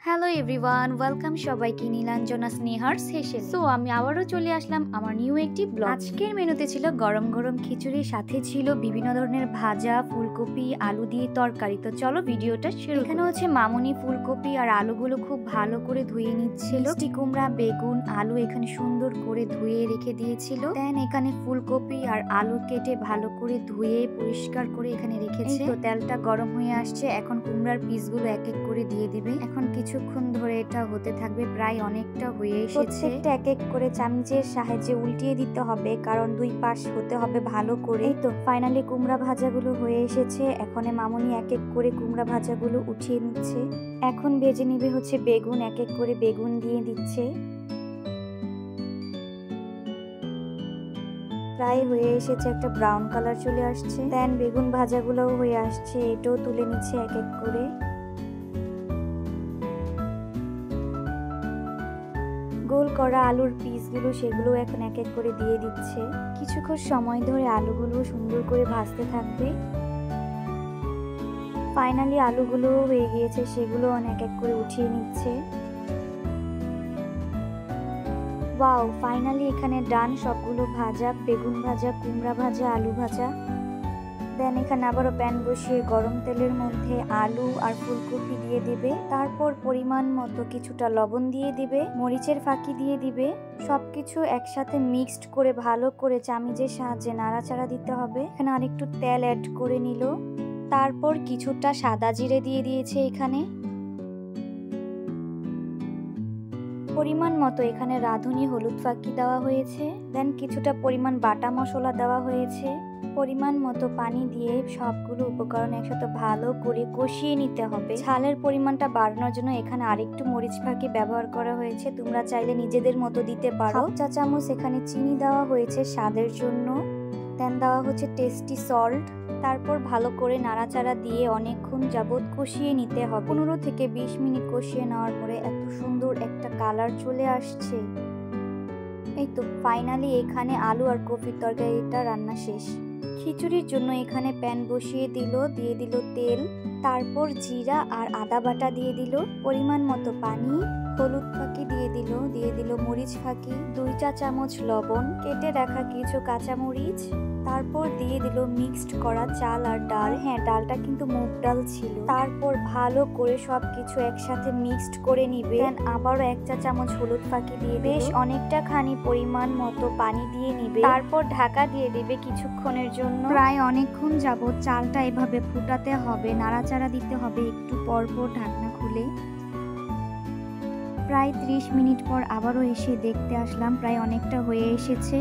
Hello everyone, welcome সবাইকে Nilanjana স্নেহার session. So আমি আবারও চলে আসলাম আমার নিউ একটি ব্লগ। আজকের মেনুতে ছিল গরম গরম খিচুড়ি, সাথে ছিল বিভিন্ন ধরনের ভাজা, ফুলকপি, আলু দিয়ে তরকারি। তো চলো ভিডিওটা শুরু। এখানে হচ্ছে মামুনি ফুলকপি আর আলুগুলো খুব ভালো করে ধুয়ে নিচ্ছিল। মিষ্টি কুমড়া, বেগুন, আলু এখানে সুন্দর করে ধুয়ে রেখে দিয়েছিল। দেন এখানে ফুলকপি আর আলু কেটে ভালো করে ধুয়ে পরিষ্কার করে এখানে রেখেছে। তো তেলটা গরম হয়ে আসছে, এখন কুমড়ার পিসগুলো এক এক করে দিয়ে দিবে। এখন কিছুক্ষণ ধরে এটা হতে থাকবে, প্রায় অনেকটা হয়ে এসেছে। প্রত্যেকটা এক এক করে চামচের সাহায্যে উল্টিয়ে দিতে হবে, কারণ দুই পাশ হতে হবে ভালো করে। তো ফাইনালি কুমড়া ভাজাগুলো হয়ে এসেছে। এখন মামুনি এক এক করে কুমড়া ভাজাগুলো উঠিয়ে নিচ্ছে। এখন ভেজে নিবে হচ্ছে বেগুন, এক এক করে বেগুন দিয়ে দিচ্ছে। প্রায় হয়ে এসেছে, একটা ব্রাউন কালার চলে আসছে। দেন বেগুন ভাজাগুলোও হয়ে আসছে, এটাও তুলে নিচ্ছে এক এক করে। গোল করা আলুর পিসগুলো সেগুলো এখন এক এক করে দিয়ে দিচ্ছে। কিছুক্ষণ সময় ধরে আলুগুলো সুন্দর করে ভাজতে থাকবে। ফাইনালি আলুগুলো হয়ে গিয়েছে, সেগুলো এক এক করে উঠিয়ে নিচ্ছে। ওয়াও, ফাইনালি এখানে ডান সবগুলো ভাজা, বেগুন ভাজা, কুমড়া ভাজা, আলু ভাজা। দেন এখানে আবারও প্যান বসিয়ে গরম তেলের মধ্যে আলু আর ফুলকপি দিয়ে দিবে। তারপর পরিমাণ মতো কিছুটা লবণ দিয়ে দিবে, মরিচের ফাঁকি দিয়ে দিবে। সবকিছু একসাথে মিক্সড করে ভালো করে চামিচের সাহায্যে নাড়াচাড়া দিতে হবে। এখানে আরেকটু তেল অ্যাড করে নিল। তারপর কিছুটা সাদা জিরে দিয়ে দিয়েছে এখানে। পরিমাণ মতো এখানে রাঁধুনি হলুদ ফাঁকি দেওয়া হয়েছে। দেন কিছুটা পরিমাণ বাটা মশলা দেওয়া হয়েছে। পরিমাণ মতো পানি দিয়ে সবগুলো উপকরণ একসাথে ভালো করে কষিয়ে নিতে হবে। ঝালের পরিমাণটা বাড়ানোর জন্য এখানে আরেকটু মরিচ ফাঁকি ব্যবহার করা হয়েছে। তোমরা চাইলে নিজেদের মতো দিতে পারো। 1/2 চা চামচ এখানে চিনি দেওয়া হয়েছে স্বাদের জন্য। দেন দেওয়া হচ্ছে টেস্টি সল্ট। তারপর ভালো করে নাড়াচাড়া দিয়ে অনেকক্ষণ যাবত কষিয়ে নিতে হবে। 15 থেকে 20 মিনিট কষিয়ে নেওয়ার পরে এত সুন্দর একটা কালার চলে আসছে। এই তো ফাইনালি এখানে আলু আর কপির তরকারিটা রান্না শেষ। খিচুড়ির জন্য এখানে প্যান বসিয়ে দিয়ে দিল তেল। তারপর জিরা আর আদা বাটা দিয়ে দিল, পরিমাণ মতো পানি, হলুদ ফাঁকি দিয়ে দিল মরিচ ফাঁকি, 2 চা চামচ লবণ, কেটে রাখা কিছু কাঁচামরিচ। তারপর দিয়ে দিল মিক্সড করা চাল আর ডাল। হ্যাঁ, ডালটা কিন্তু মুগ ডাল ছিল। তারপর ভালো করে সবকিছু একসাথে মিক্সড করে নিবে। দেন আবারও 1 চা চামচ হলুদ ফাঁকি দিয়ে বেশ অনেকটা খানি পরিমাণ মতো পানি দিয়ে নিবে। তারপর ঢাকা দিয়ে দিবে কিছুক্ষণের জন্য। প্রায় অনেকক্ষণ যাবত চালটা এভাবে ফুটাতে হবে, নাড়াচাড়া দিতে হবে একটু পর পর ঢাকনা খুলে। প্রায় 30 মিনিট পর আবারও এসে দেখতে আসলাম, প্রায় অনেকটা হয়ে এসেছে।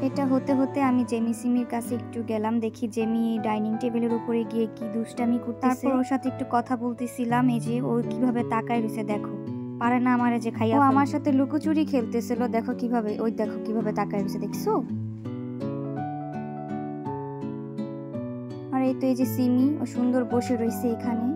এটা হতে হতে আমি জেমি সিমির কাছে একটু গেলাম, দেখি জেমি ডাইনিং টেবিলের উপরে গিয়ে কি দুষ্টামি করতেছে। তারপর ওর সাথে একটু কথা বলতেছিলাম। এই যে ও কিভাবে তাকায় রয়েছে, দেখো, পারে না আমারে যে খাইয়া। ও আমার সাথে লুকোচুরি খেলতেছিল, দেখো কিভাবে, ওই দেখো কিভাবে তাকায় রয়েছে, দেখছো? আর এই তো এই যে সিমি, ও সুন্দর বসে রয়েছে এখানে।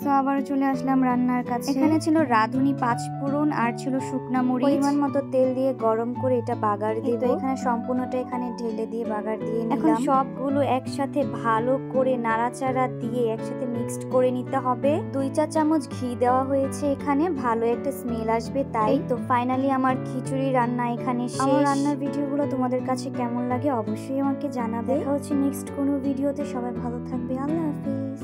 তো আবার চলে আসলাম রান্নার কাছে। এখানে ছিল রাঁধুনি 5 ফোড়ন আর ছিল শুকনা মরিচ। পরিমাণ মতো তেল দিয়ে গরম করে এটা বাগার দিব। এখানে সম্পূর্ণটা এখানে ঢেলে দিয়ে বাগার দিয়ে নিলাম। এখন সবগুলো একসাথে ভালো করে নাড়াচাড়া দিয়ে একসাথে মিক্সড করে নিতে হবে। 2 চা চামচ ঘি দেওয়া হয়েছে এখানে, ভালো একটা স্মেল আসবে তাই। তো ফাইনালি আমার খিচুড়ি রান্না এখানে শেষ। আমার রান্নার ভিডিওগুলো তোমাদের কাছে কেমন লাগে অবশ্যই আমাকে জানাবে। দেখা হচ্ছে নেক্সট কোনো ভিডিওতে। সবাই ভালো থাকবে। আল্লাহ হাফেজ।